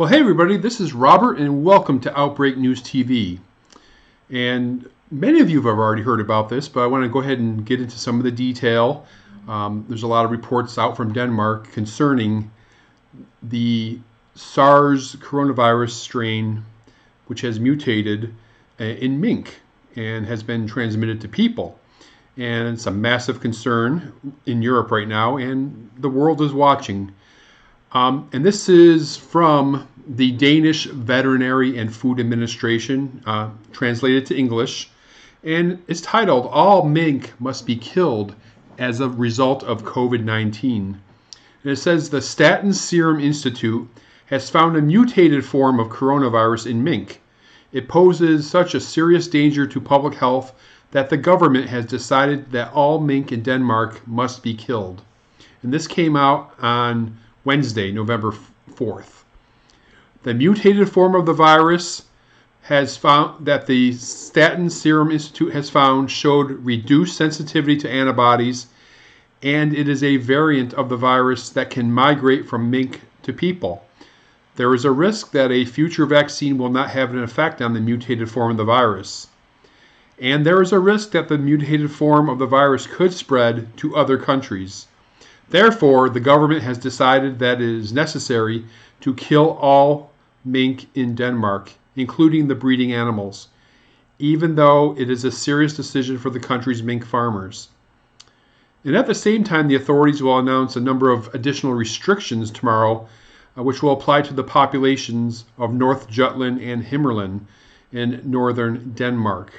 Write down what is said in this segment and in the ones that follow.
Well, hey everybody, this is Robert and welcome to Outbreak News TV. And many of you have already heard about this, but I want to go ahead and get into some of the detail. There's a lot of reports out from Denmark concerning the SARS coronavirus strain, which has mutated in mink and has been transmitted to people. And it's a massive concern in Europe right now, and the world is watching. And this is from the Danish Veterinary and Food Administration, translated to English, and it's titled, "All Mink Must Be Killed as a Result of COVID-19. And it says the Statens Serum Institute has found a mutated form of coronavirus in mink. It poses such a serious danger to public health that the government has decided that all mink in Denmark must be killed." And this came out on Wednesday, November 4th. The mutated form of the virus has found that the Statens Serum Institute has found showed reduced sensitivity to antibodies, and it is a variant of the virus that can migrate from mink to people. There is a risk that a future vaccine will not have an effect on the mutated form of the virus. And there is a risk that the mutated form of the virus could spread to other countries. Therefore, the government has decided that it is necessary to kill all mink in Denmark, including the breeding animals, even though it is a serious decision for the country's mink farmers. And at the same time, the authorities will announce a number of additional restrictions tomorrow, which will apply to the populations of North Jutland and Himmerland in northern Denmark.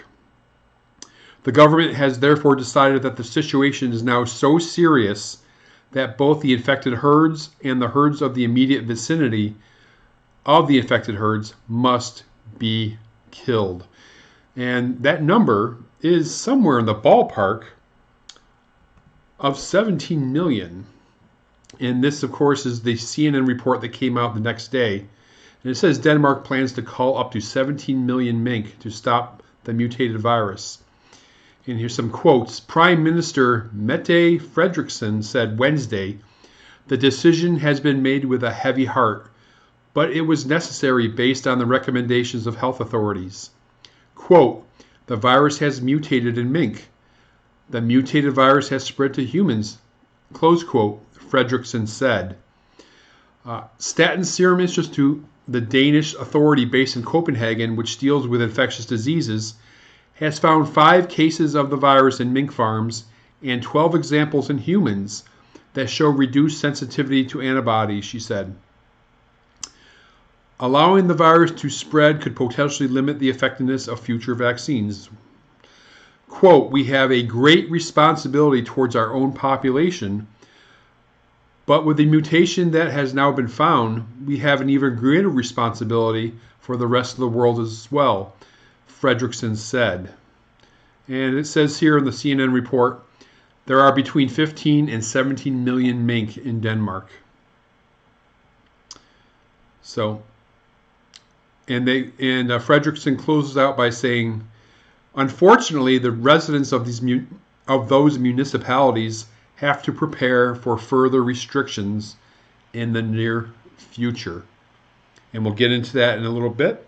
The government has therefore decided that the situation is now so serious that both the infected herds and the herds of the immediate vicinity of the infected herds must be killed. And that number is somewhere in the ballpark of 17 million. And this, of course, is the CNN report that came out the next day. And it says Denmark plans to cull up to 17 million mink to stop the mutated virus. And here's some quotes. Prime Minister Mette Frederiksen said Wednesday, "The decision has been made with a heavy heart, but it was necessary based on the recommendations of health authorities." Quote, "The virus has mutated in mink. The mutated virus has spread to humans," close quote, Frederiksen said. Statens Serum Institute, the Danish authority based in Copenhagen, which deals with infectious diseases, has found 5 cases of the virus in mink farms and 12 examples in humans that show reduced sensitivity to antibodies, she said. Allowing the virus to spread could potentially limit the effectiveness of future vaccines. Quote, "We have a great responsibility towards our own population, but with the mutation that has now been found, we have an even greater responsibility for the rest of the world as well," Frederiksen said. And it says here in the CNN report, there are between 15 and 17 million mink in Denmark. So, and Frederiksen closes out by saying, "Unfortunately, the residents of those municipalities have to prepare for further restrictions in the near future." And we'll get into that in a little bit.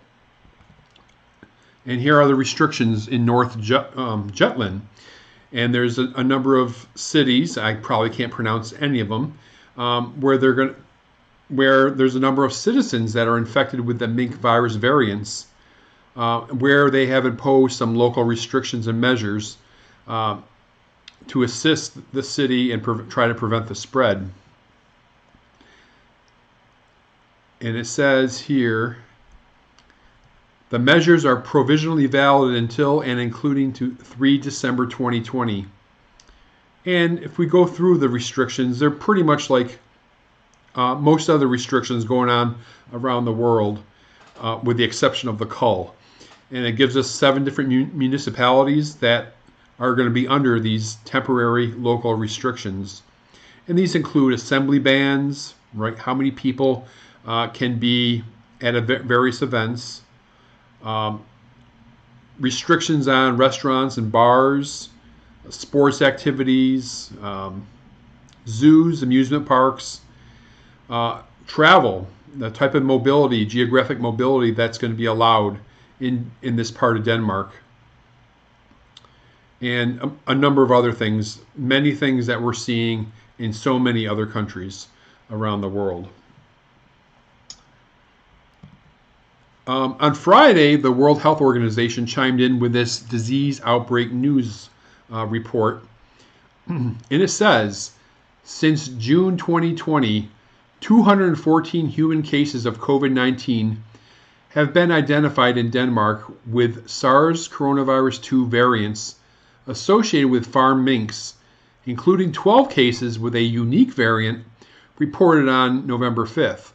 And here are the restrictions in North Jutland. And there's a number of cities, I probably can't pronounce any of them, where there's a number of citizens that are infected with the mink virus variants, where they have imposed some local restrictions and measures to assist the city and try to prevent the spread. And it says here, the measures are provisionally valid until and including to 3 December 2020. And if we go through the restrictions, they're pretty much like most other restrictions going on around the world, with the exception of the cull. And it gives us 7 different municipalities that are going to be under these temporary local restrictions. And these include assembly bans, right? How many people can be at various events, restrictions on restaurants and bars, sports activities, zoos, amusement parks, travel, the type of mobility, geographic mobility that's going to be allowed in this part of Denmark. And a number of other things, many things that we're seeing in so many other countries around the world. On Friday, the World Health Organization chimed in with this disease outbreak news report. And it says, since June 2020, 214 human cases of COVID-19 have been identified in Denmark with SARS coronavirus 2 variants associated with farm minks, including 12 cases with a unique variant reported on November 5th.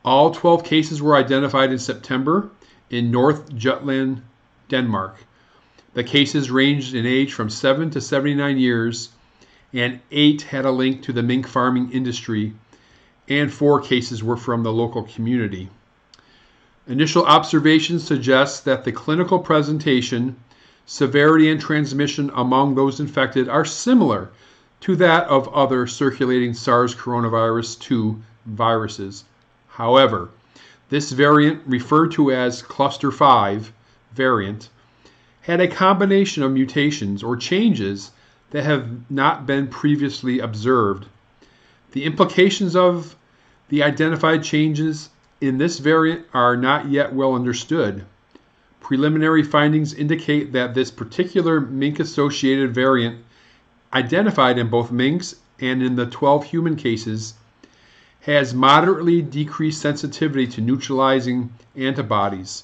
All 12 cases were identified in September in North Jutland, Denmark. The cases ranged in age from 7 to 79 years, and 8 had a link to the mink farming industry, and 4 cases were from the local community. Initial observations suggest that the clinical presentation, severity, and transmission among those infected are similar to that of other circulating SARS coronavirus 2 viruses. However, this variant, referred to as cluster 5 variant, had a combination of mutations or changes that have not been previously observed. The implications of the identified changes in this variant are not yet well understood. Preliminary findings indicate that this particular mink-associated variant, identified in both minks and in the 12 human cases, has moderately decreased sensitivity to neutralizing antibodies.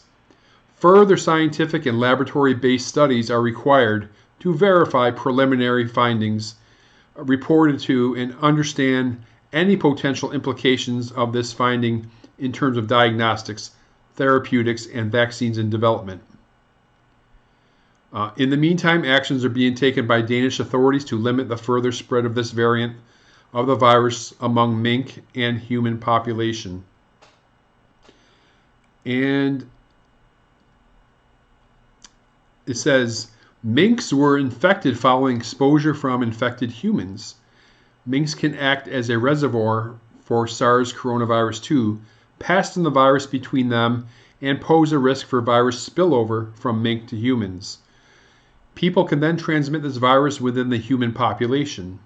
Further scientific and laboratory-based studies are required to verify preliminary findings reported to and understand any potential implications of this finding in terms of diagnostics, therapeutics, and vaccines in development. In the meantime, actions are being taken by Danish authorities to limit the further spread of this variant of the virus among mink and human population. And it says, minks were infected following exposure from infected humans. Minks can act as a reservoir for SARS coronavirus 2, passing the virus between them and pose a risk for virus spillover from mink to humans. People can then transmit this virus within the human population.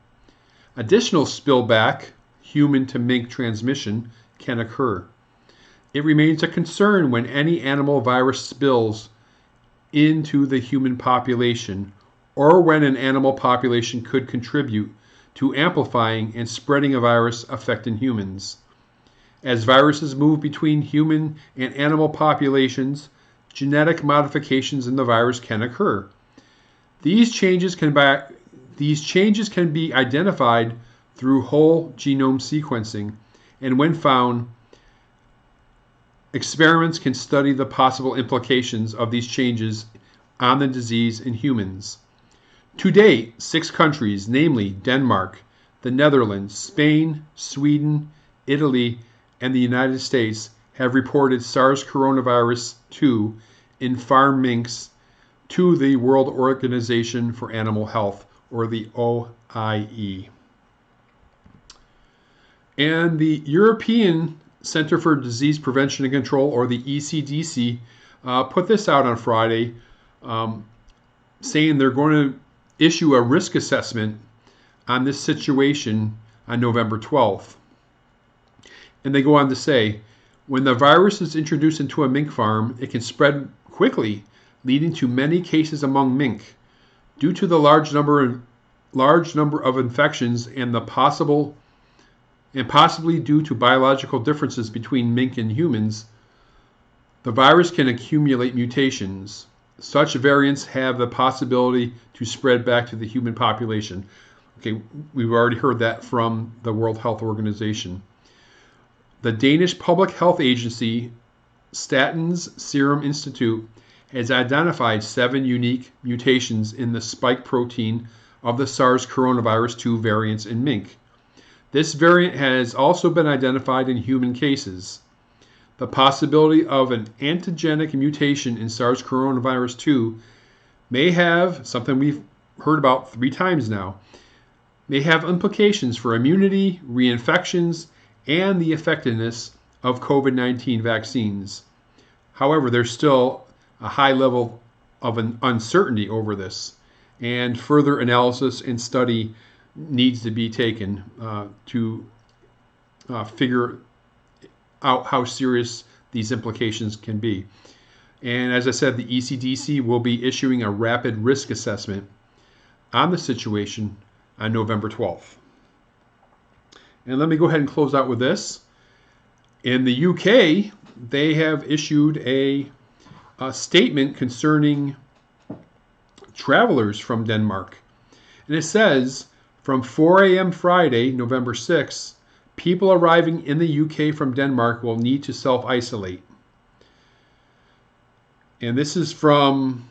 Additional spillback, human to mink transmission, can occur. It remains a concern when any animal virus spills into the human population, or when an animal population could contribute to amplifying and spreading a virus affecting humans. As viruses move between human and animal populations, genetic modifications in the virus can occur. These changes can be identified through whole genome sequencing, and when found, experiments can study the possible implications of these changes on the disease in humans. To date, 6 countries, namely Denmark, the Netherlands, Spain, Sweden, Italy, and the United States, have reported SARS coronavirus 2 in farm minks to the World Organization for Animal Health, or the OIE. And the European Center for Disease Prevention and Control, or the ECDC, put this out on Friday, saying they're going to issue a risk assessment on this situation on November 12th. And they go on to say, when the virus is introduced into a mink farm, it can spread quickly, leading to many cases among mink. Due to the large number of infections and possibly due to biological differences between mink and humans, the virus can accumulate mutations. Such variants have the possibility to spread back to the human population. Okay, we've already heard that from the World Health Organization. The Danish Public Health Agency, Statens Serum Institute, has identified 7 unique mutations in the spike protein of the SARS coronavirus 2 variants in mink. This variant has also been identified in human cases. The possibility of an antigenic mutation in SARS coronavirus 2 may have, something we've heard about 3 times now, may have implications for immunity, reinfections, and the effectiveness of COVID-19 vaccines. However, there's still a high level of an uncertainty over this, and further analysis and study needs to be taken to figure out how serious these implications can be. And as I said, the ECDC will be issuing a rapid risk assessment on the situation on November 12th. And let me go ahead and close out with this. In the UK, they have issued a statement concerning travelers from Denmark. And it says, from 4 a.m. Friday, November 6th, people arriving in the UK from Denmark will need to self-isolate. And this is from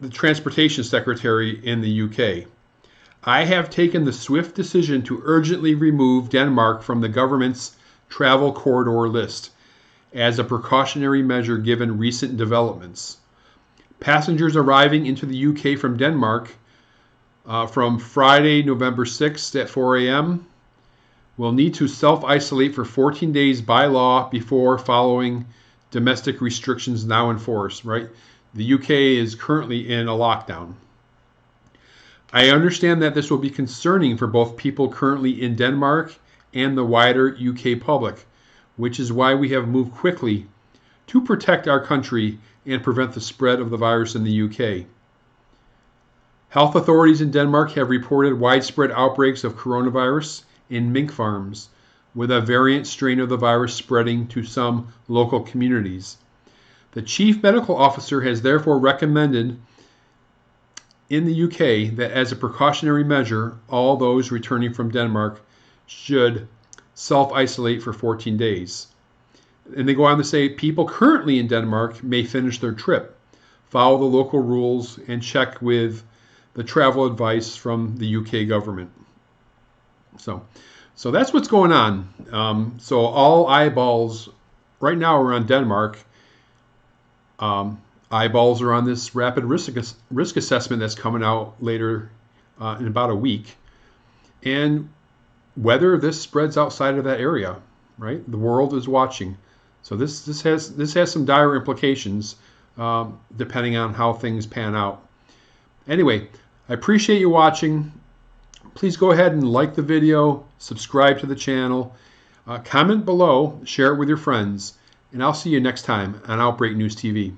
the Transportation Secretary in the UK. I have taken the swift decision to urgently remove Denmark from the government's travel corridor list as a precautionary measure given recent developments. Passengers arriving into the UK from Denmark from Friday, November 6th at 4 a.m. will need to self-isolate for 14 days by law before following domestic restrictions now in force, right? The UK is currently in a lockdown. I understand that this will be concerning for both people currently in Denmark and the wider UK public, which is why we have moved quickly to protect our country and prevent the spread of the virus in the UK. Health authorities in Denmark have reported widespread outbreaks of coronavirus in mink farms, with a variant strain of the virus spreading to some local communities. The chief medical officer has therefore recommended in the UK that as a precautionary measure, all those returning from Denmark should self-isolate for 14 days. And they go on to say people currently in Denmark may finish their trip, follow the local rules, and check with the travel advice from the UK government. So that's what's going on. So all eyeballs right now are on Denmark. Eyeballs are on this rapid risk assessment that's coming out later in about a week, and whether this spreads outside of that area. Right, the world is watching. So this has some dire implications depending on how things pan out. Anyway, I appreciate you watching. Please go ahead and like the video, subscribe to the channel, comment below, share it with your friends, and I'll see you next time on Outbreak News TV.